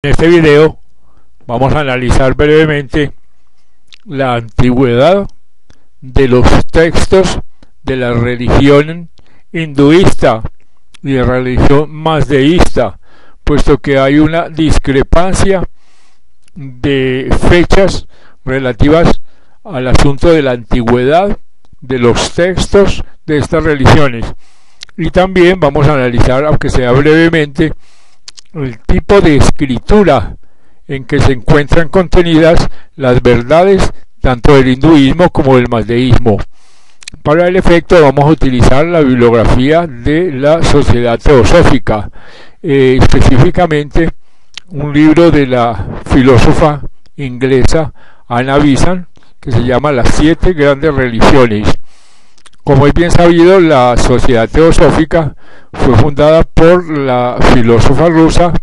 En este video vamos a analizar brevemente la antigüedad de los textos de la religión hinduista y de la religión mazdeísta, puesto que hay una discrepancia de fechas relativas al asunto de la antigüedad de los textos de estas religiones. Y también vamos a analizar, aunque sea brevemente, el tipo de escritura en que se encuentran contenidas las verdades tanto del hinduismo como del mazdeísmo. Para el efecto vamos a utilizar la bibliografía de la Sociedad Teosófica, específicamente un libro de la filósofa inglesa Anna Besant, que se llama Las 7 grandes religiones. Como es bien sabido, la Sociedad Teosófica fue fundada por la filósofa rusa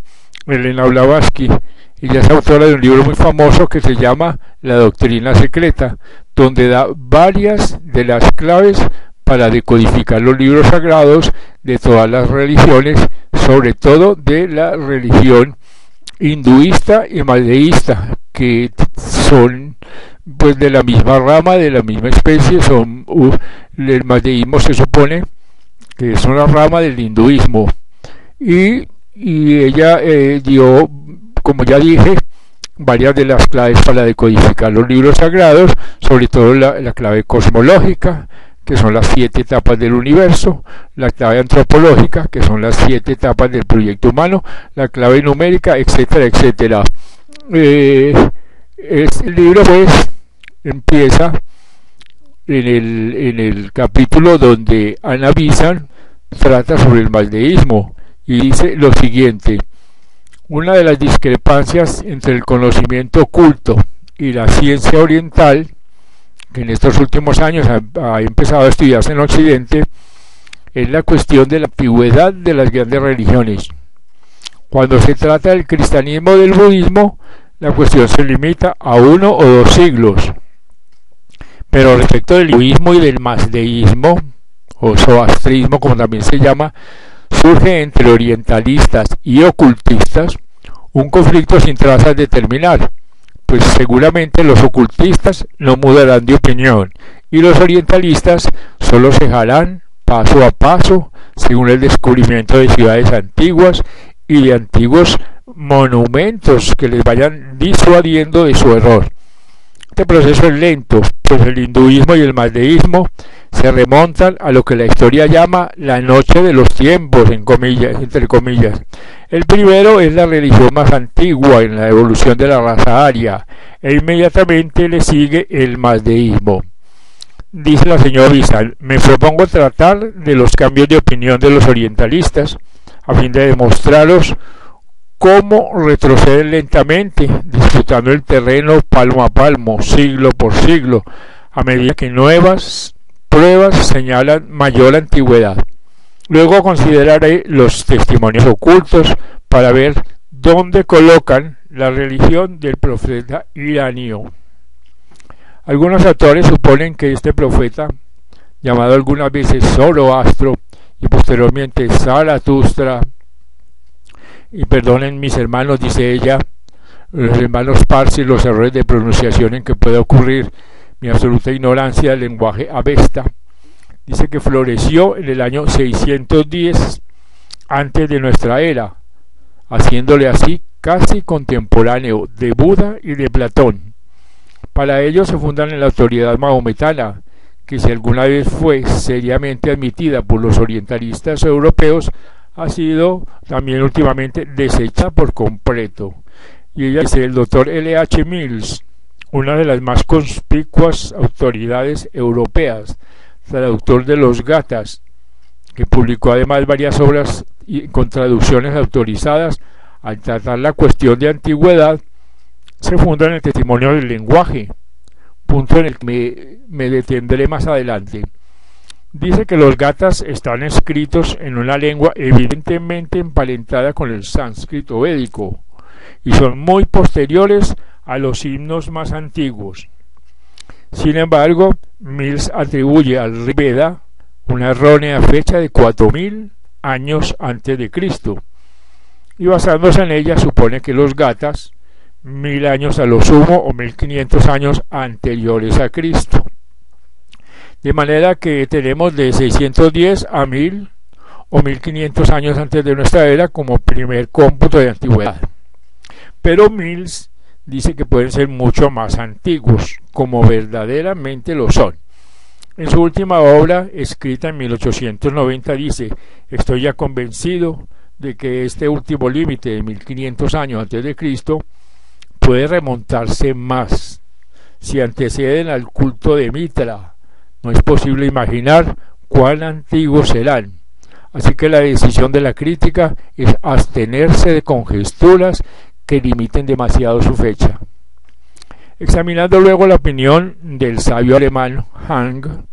Elena Blavatsky. Ella es autora de un libro muy famoso que se llama La Doctrina Secreta, donde da varias de las claves para decodificar los libros sagrados de todas las religiones, sobre todo de la religión hinduista y mazdeísta, que son pues de la misma rama, de la misma especie. El mazdeísmo se supone que es una rama del hinduismo, y ella dio, como ya dije, varias de las claves para decodificar los libros sagrados, sobre todo la clave cosmológica, que son las 7 etapas del universo, la clave antropológica, que son las 7 etapas del proyecto humano, la clave numérica, etcétera, etcétera. Este libro pues empieza en el capítulo donde Anna Besant trata sobre el mazdeísmo y dice lo siguiente: una de las discrepancias entre el conocimiento oculto y la ciencia oriental, que en estos últimos años ha empezado a estudiarse en Occidente, es la cuestión de la antigüedad de las grandes religiones. Cuando se trata del cristianismo o del budismo, la cuestión se limita a 1 o 2 siglos. Pero respecto del hinduismo y del mazdeísmo, o zoroastrismo como también se llama, surge entre orientalistas y ocultistas un conflicto sin trazas de terminar, pues seguramente los ocultistas no mudarán de opinión y los orientalistas solo cejarán paso a paso según el descubrimiento de ciudades antiguas y de antiguos monumentos que les vayan disuadiendo de su error. Este proceso es lento, pues el hinduismo y el mazdeísmo se remontan a lo que la historia llama la noche de los tiempos, entre comillas. El primero es la religión más antigua en la evolución de la raza aria, e inmediatamente le sigue el mazdeísmo. Dice la señora Besant: me propongo tratar de los cambios de opinión de los orientalistas, a fin de demostraros cómo retroceden lentamente, disputando el terreno palmo a palmo, siglo por siglo, a medida que nuevas pruebas señalan mayor antigüedad. Luego consideraré los testimonios ocultos para ver dónde colocan la religión del profeta iranio. Algunos autores suponen que este profeta, llamado algunas veces Zoroastro y posteriormente Zaratustra, y perdonen mis hermanos, dice ella, los hermanos parsis, los errores de pronunciación en que puede ocurrir mi absoluta ignorancia del lenguaje avesta, dice que floreció en el año 610 antes de nuestra era, haciéndole así casi contemporáneo de Buda y de Platón. Para ello se fundan en la autoridad mahometana, que si alguna vez fue seriamente admitida por los orientalistas europeos, ha sido también últimamente deshecha por completo. Y ella dice: el doctor L.H. Mills, una de las más conspicuas autoridades europeas, traductor de los Gathas, que publicó además varias obras con traducciones autorizadas, al tratar la cuestión de antigüedad, se funda en el testimonio del lenguaje, punto en el que me detendré más adelante. Dice que los Gathas están escritos en una lengua evidentemente emparentada con el sánscrito védico y son muy posteriores a los himnos más antiguos. Sin embargo, Mills atribuye al Rig Veda una errónea fecha de 4000 años antes de Cristo. y basándose en ella supone que los gatas 1000 años a lo sumo o 1500 años anteriores a Cristo. De manera que tenemos de 610 a 1000 o 1500 años antes de nuestra era como primer cómputo de antigüedad. Pero Mills dice que pueden ser mucho más antiguos, como verdaderamente lo son. En su última obra, escrita en 1890, dice: estoy ya convencido de que este último límite de 1500 años antes de Cristo puede remontarse más. Si anteceden al culto de Mitra, no es posible imaginar cuán antiguos serán. Así que la decisión de la crítica es abstenerse de conjeturas que limiten demasiado su fecha. Examinando luego la opinión del sabio alemán Hang,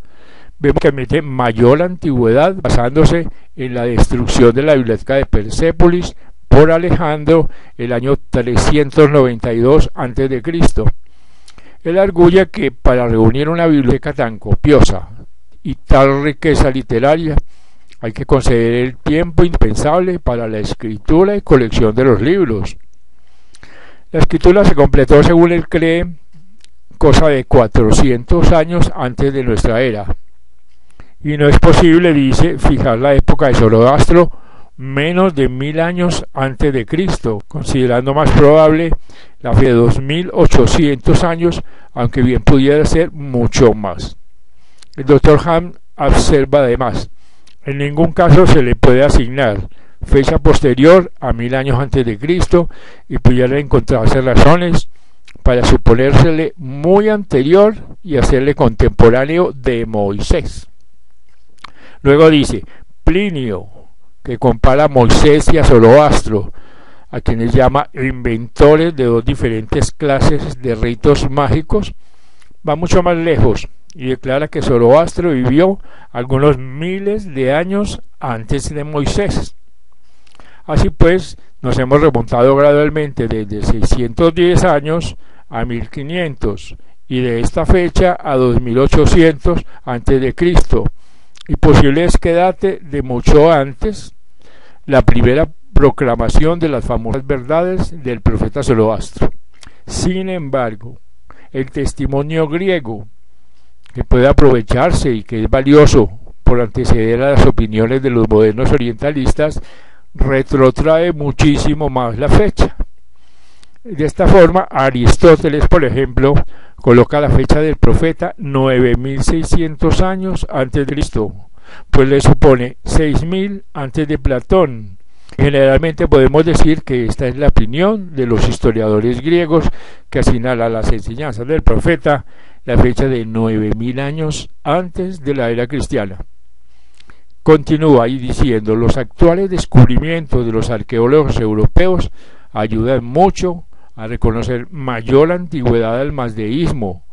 vemos que admite mayor antigüedad basándose en la destrucción de la biblioteca de Persépolis por Alejandro el año 392 a.C. Él arguye que para reunir una biblioteca tan copiosa y tal riqueza literaria hay que conceder el tiempo indispensable para la escritura y colección de los libros. La escritura se completó, según él cree, cosa de 400 años antes de nuestra era. Y no es posible, dice, fijar la época de Zoroastro menos de 1000 años antes de Cristo, considerando más probable la fe de 2800 años, aunque bien pudiera ser mucho más. El Dr. Ham observa además: en ningún caso se le puede asignar fecha posterior a 1000 años antes de Cristo y pudiera encontrarse razones para suponérsele muy anterior y hacerle contemporáneo de Moisés. Luego dice: Plinio, que compara a Moisés y a Zoroastro, a quienes llama inventores de dos diferentes clases de ritos mágicos, va mucho más lejos y declara que Zoroastro vivió algunos miles de años antes de Moisés. Así pues, nos hemos remontado gradualmente desde 610 años a 1500 y de esta fecha a 2800 antes de Cristo, y posible es que date de mucho antes la primera proclamación de las famosas verdades del profeta Zoroastro. Sin embargo, el testimonio griego, que puede aprovecharse y que es valioso por anteceder a las opiniones de los modernos orientalistas, retrotrae muchísimo más la fecha. De esta forma, Aristóteles, por ejemplo, coloca la fecha del profeta 9600 años antes de Cristo, pues le supone 6000 antes de Platón. Generalmente podemos decir que esta es la opinión de los historiadores griegos, que asignan a las enseñanzas del profeta la fecha de 9000 años antes de la era cristiana. Continúa ahí diciendo: los actuales descubrimientos de los arqueólogos europeos ayudan mucho a reconocer mayor antigüedad al mazdeísmo,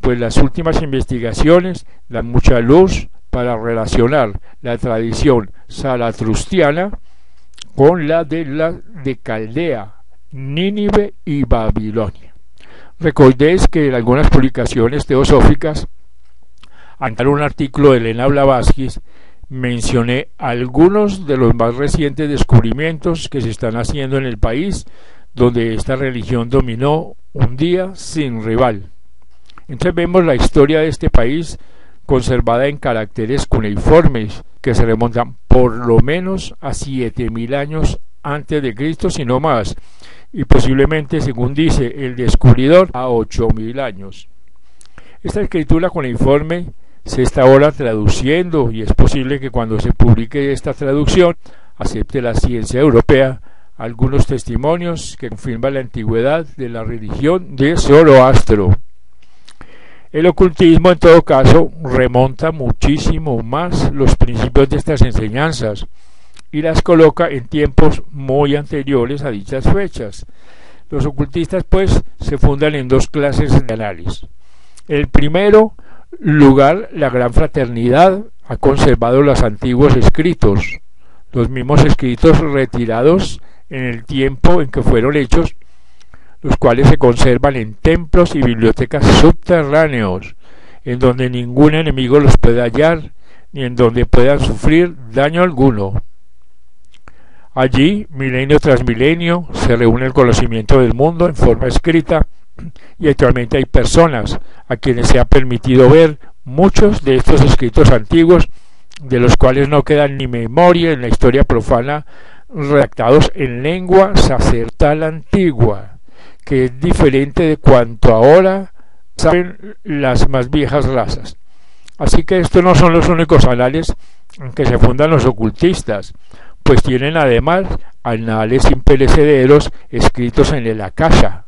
pues las últimas investigaciones dan mucha luz para relacionar la tradición zaratrustiana con la de Caldea, Nínive y Babilonia. Recordéis que en algunas publicaciones teosóficas, ante un artículo de Elena Blavatsky, mencioné algunos de los más recientes descubrimientos que se están haciendo en el país, donde esta religión dominó un día sin rival. Entonces vemos la historia de este país conservada en caracteres cuneiformes que se remontan por lo menos a 7000 años antes de Cristo, si no más, y posiblemente, según dice el descubridor, a 8000 años. Esta escritura cuneiforme se está ahora traduciendo y es posible que cuando se publique esta traducción acepte la ciencia europea algunos testimonios que confirman la antigüedad de la religión de Zoroastro. El ocultismo, en todo caso, remonta muchísimo más los principios de estas enseñanzas y las coloca en tiempos muy anteriores a dichas fechas. Los ocultistas, pues, se fundan en dos clases de análisis. El primero lugar, la Gran Fraternidad ha conservado los antiguos escritos, los mismos escritos retirados en el tiempo en que fueron hechos, los cuales se conservan en templos y bibliotecas subterráneos, en donde ningún enemigo los puede hallar, ni en donde puedan sufrir daño alguno. Allí, milenio tras milenio, se reúne el conocimiento del mundo en forma escrita y actualmente hay personas a quienes se ha permitido ver muchos de estos escritos antiguos, de los cuales no quedan ni memoria en la historia profana, redactados en lengua sacerdotal antigua, que es diferente de cuanto ahora saben las más viejas razas. Así que estos no son los únicos anales en que se fundan los ocultistas, pues tienen además anales imperecederos escritos en el Akasha,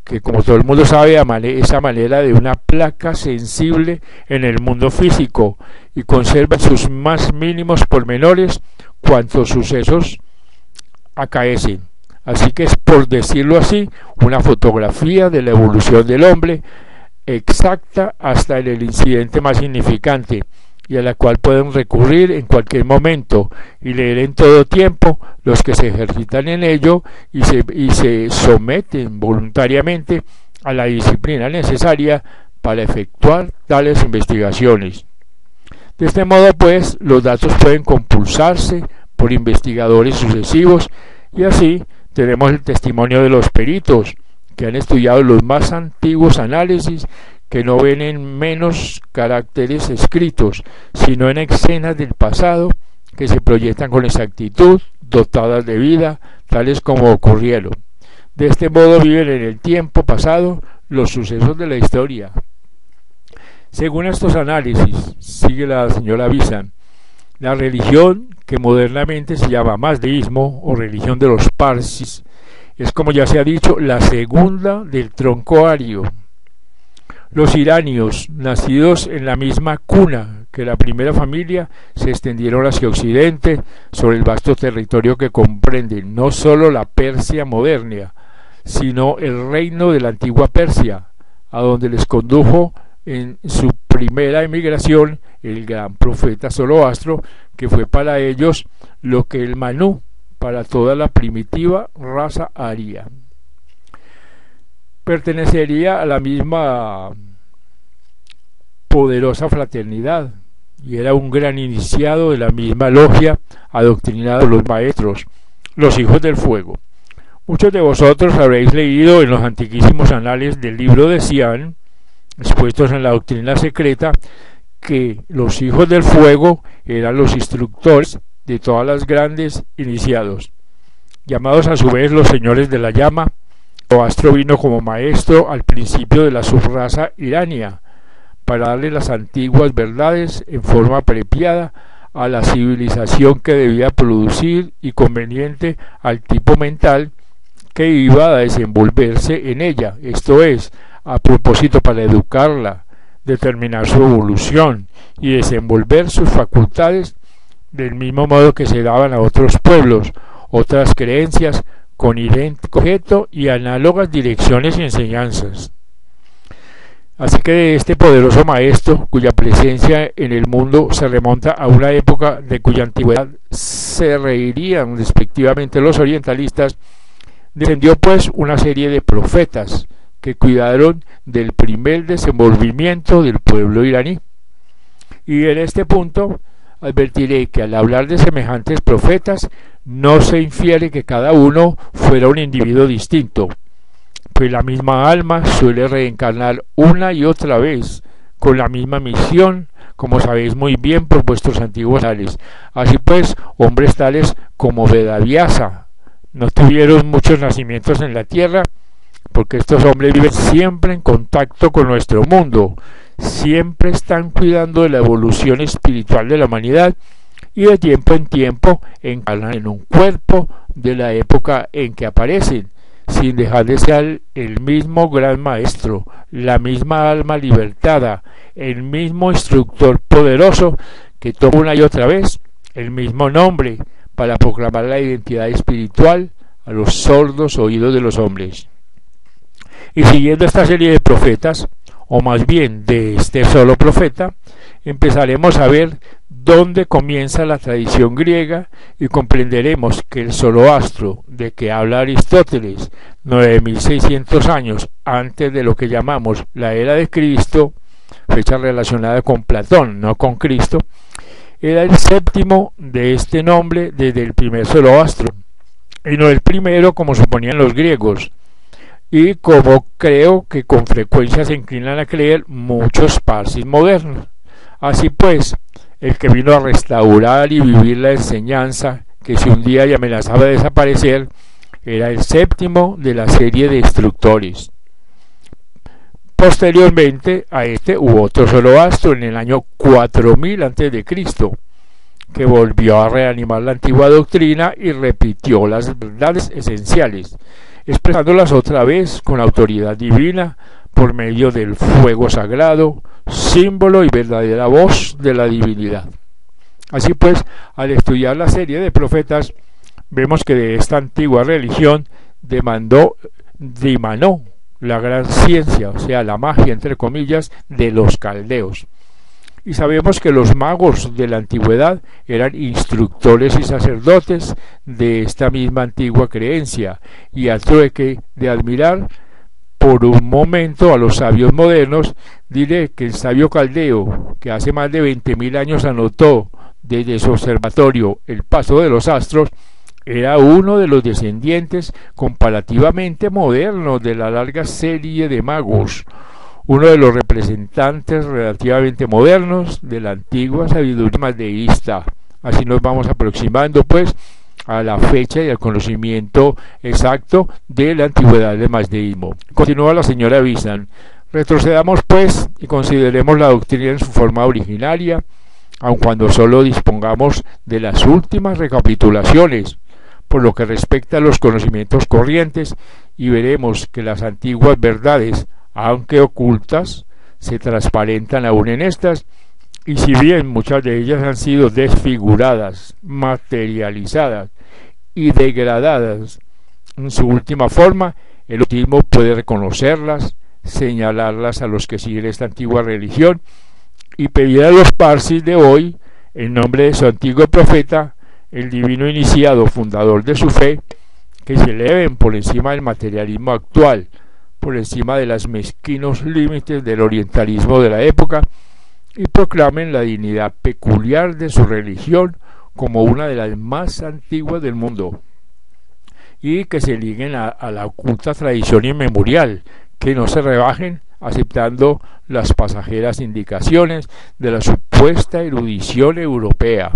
que como todo el mundo sabe esa manera de una placa sensible en el mundo físico y conserva sus más mínimos pormenores cuantos sucesos acaecen. Así que es, por decirlo así, una fotografía de la evolución del hombre exacta hasta en el incidente más significante, y a la cual pueden recurrir en cualquier momento y leer en todo tiempo los que se ejercitan en ello y se someten voluntariamente a la disciplina necesaria para efectuar tales investigaciones. De este modo, pues, los datos pueden compulsarse por investigadores sucesivos y así tenemos el testimonio de los peritos que han estudiado los más antiguos análisis, que no ven en menos caracteres escritos, sino en escenas del pasado que se proyectan con exactitud, dotadas de vida, tales como ocurrieron. De este modo viven en el tiempo pasado los sucesos de la historia. Según estos análisis, sigue la señora Bizan, la religión, que modernamente se llama mazdeísmo o religión de los parsis, es, como ya se ha dicho, la segunda del tronco ario. Los iranios, nacidos en la misma cuna que la primera familia, se extendieron hacia occidente sobre el vasto territorio que comprende no solo la Persia moderna, sino el reino de la antigua Persia, a donde les condujo en su primera emigración el gran profeta Zoroastro, que fue para ellos lo que el Manú para toda la primitiva raza aria. Pertenecería a la misma poderosa fraternidad y era un gran iniciado de la misma logia adoctrinada por los maestros, los hijos del fuego. Muchos de vosotros habréis leído en los antiquísimos anales del libro de Cian, expuestos en la doctrina secreta, que los hijos del fuego eran los instructores de todas las grandes iniciados, llamados a su vez los señores de la llama. Zoroastro vino como maestro al principio de la subraza irania, para darle las antiguas verdades en forma apropiada a la civilización que debía producir y conveniente al tipo mental que iba a desenvolverse en ella, esto es, a propósito para educarla, determinar su evolución y desenvolver sus facultades del mismo modo que se daban a otros pueblos, otras creencias con idéntico objeto y análogas direcciones y enseñanzas. Así que este poderoso maestro, cuya presencia en el mundo se remonta a una época de cuya antigüedad se reirían respectivamente los orientalistas, descendió pues una serie de profetas que cuidaron del primer desenvolvimiento del pueblo iraní. Y en este punto advertiré que al hablar de semejantes profetas no se infiere que cada uno fuera un individuo distinto, pues la misma alma suele reencarnar una y otra vez con la misma misión, como sabéis muy bien por vuestros antiguos anales. Así pues, hombres tales como Vedavyasa no tuvieron muchos nacimientos en la tierra, porque estos hombres viven siempre en contacto con nuestro mundo, siempre están cuidando de la evolución espiritual de la humanidad y de tiempo en tiempo encarnan en un cuerpo de la época en que aparecen, sin dejar de ser el mismo gran maestro, la misma alma libertada, el mismo instructor poderoso que toma una y otra vez el mismo nombre para proclamar la identidad espiritual a los sordos oídos de los hombres. Y siguiendo esta serie de profetas, o más bien de este solo profeta, empezaremos a ver dónde comienza la tradición griega y comprenderemos que el Zoroastro de que habla Aristóteles 9600 años antes de lo que llamamos la era de Cristo, fecha relacionada con Platón, no con Cristo, era el séptimo de este nombre desde el primer Zoroastro, y no el primero como suponían los griegos, y como creo que con frecuencia se inclinan a creer muchos parsis modernos. Así pues, el que vino a restaurar y vivir la enseñanza que si un día ya amenazaba de desaparecer, era el séptimo de la serie de instructores. Posteriormente a este hubo otro Zoroastro en el año 4000 a.C., que volvió a reanimar la antigua doctrina y repitió las verdades esenciales, expresándolas otra vez con autoridad divina por medio del fuego sagrado, símbolo y verdadera voz de la divinidad. Así pues, al estudiar la serie de profetas, vemos que de esta antigua religión dimanó la gran ciencia, o sea, la magia, entre comillas, de los caldeos. Y sabemos que los magos de la antigüedad eran instructores y sacerdotes de esta misma antigua creencia, y a trueque de admirar por un momento a los sabios modernos, diré que el sabio caldeo, que hace más de 20.000 años anotó desde su observatorio el paso de los astros, era uno de los descendientes comparativamente modernos de la larga serie de magos, uno de los representantes relativamente modernos de la antigua sabiduría mazdeísta. Así nos vamos aproximando pues a la fecha y al conocimiento exacto de la antigüedad del mazdeísmo. Continúa la señora Bishan. Retrocedamos pues y consideremos la doctrina en su forma originaria, aun cuando solo dispongamos de las últimas recapitulaciones, por lo que respecta a los conocimientos corrientes, y veremos que las antiguas verdades, aunque ocultas, se transparentan aún en estas, y si bien muchas de ellas han sido desfiguradas, materializadas y degradadas en su última forma, el occultismo puede reconocerlas, señalarlas a los que siguen esta antigua religión y pedir a los parsis de hoy, en nombre de su antiguo profeta, el divino iniciado, fundador de su fe, que se eleven por encima del materialismo actual, por encima de los mezquinos límites del orientalismo de la época, y proclamen la dignidad peculiar de su religión como una de las más antiguas del mundo, y que se liguen a la oculta tradición inmemorial, que no se rebajen aceptando las pasajeras indicaciones de la supuesta erudición europea.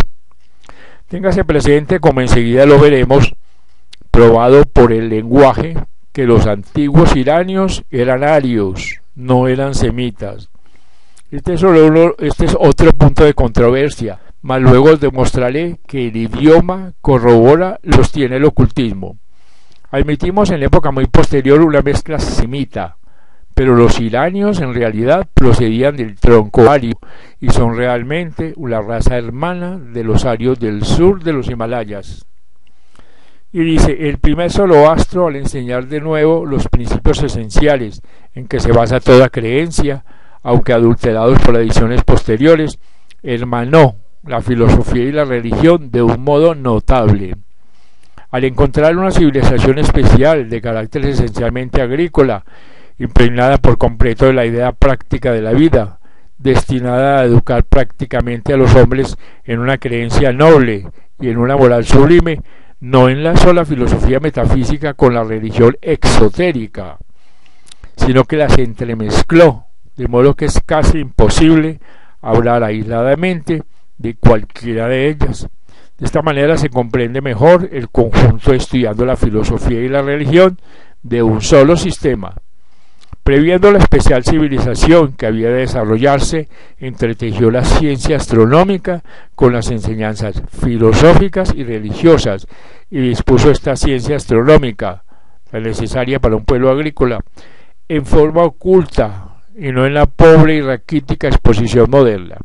Téngase presente, como enseguida lo veremos, probado por el lenguaje, que los antiguos iranios eran arios, no eran semitas. Este es otro punto de controversia, mas luego os demostraré que el idioma corrobora los tiene el ocultismo. Admitimos en la época muy posterior una mezcla semita, pero los iranios en realidad procedían del tronco ario y son realmente una raza hermana de los arios del sur de los Himalayas. Y dice, el primer Zoroastro, al enseñar de nuevo los principios esenciales en que se basa toda creencia, aunque adulterados por ediciones posteriores, hermanó la filosofía y la religión de un modo notable. Al encontrar una civilización especial de carácter esencialmente agrícola, impregnada por completo de la idea práctica de la vida, destinada a educar prácticamente a los hombres en una creencia noble y en una moral sublime, no en la sola filosofía metafísica con la religión exotérica, sino que las entremezcló, de modo que es casi imposible hablar aisladamente de cualquiera de ellas. De esta manera se comprende mejor el conjunto estudiando la filosofía y la religión de un solo sistema. Previendo la especial civilización que había de desarrollarse, entretejió la ciencia astronómica con las enseñanzas filosóficas y religiosas, y dispuso esta ciencia astronómica, la necesaria para un pueblo agrícola, en forma oculta y no en la pobre y raquítica exposición moderna.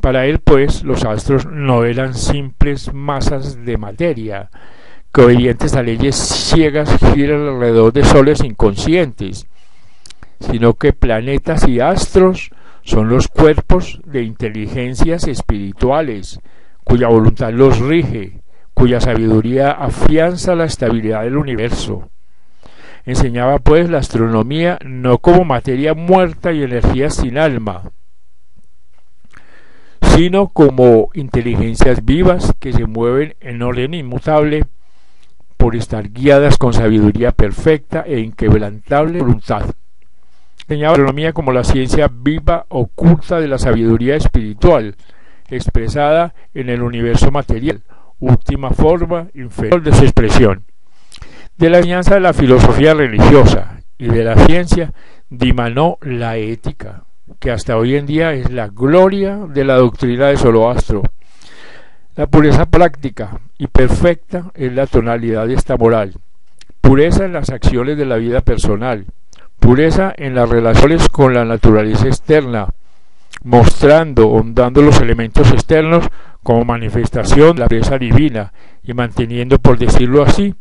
Para él, pues, los astros no eran simples masas de materia, que obedientes a leyes ciegas giran alrededor de soles inconscientes, sino que planetas y astros son los cuerpos de inteligencias espirituales, cuya voluntad los rige, cuya sabiduría afianza la estabilidad del universo. Enseñaba pues la astronomía no como materia muerta y energía sin alma, sino como inteligencias vivas que se mueven en orden inmutable por estar guiadas con sabiduría perfecta e inquebrantable voluntad. Enseñaba la astronomía como la ciencia viva oculta de la sabiduría espiritual, expresada en el universo material, última forma inferior de su expresión. De la enseñanza de la filosofía religiosa y de la ciencia dimanó la ética, que hasta hoy en día es la gloria de la doctrina de Zoroastro. La pureza práctica y perfecta es la tonalidad de esta moral, pureza en las acciones de la vida personal, pureza en las relaciones con la naturaleza externa, mostrando, hondando los elementos externos como manifestación de la pureza divina y manteniendo, por decirlo así,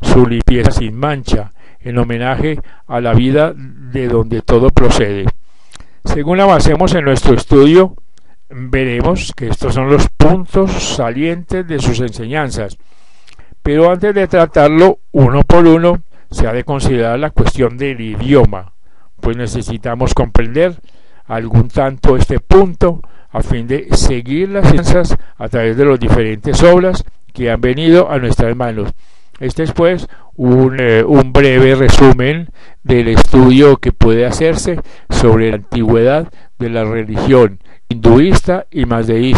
su limpieza sin mancha, en homenaje a la vida de donde todo procede. Según avancemos en nuestro estudio, veremos que estos son los puntos salientes de sus enseñanzas, pero antes de tratarlo uno por uno, se ha de considerar la cuestión del idioma, pues necesitamos comprender algún tanto este punto a fin de seguir las enseñanzas a través de las diferentes obras que han venido a nuestras manos. Este es pues un breve resumen del estudio que puede hacerse sobre la antigüedad de la religión hinduista y mazdeísta.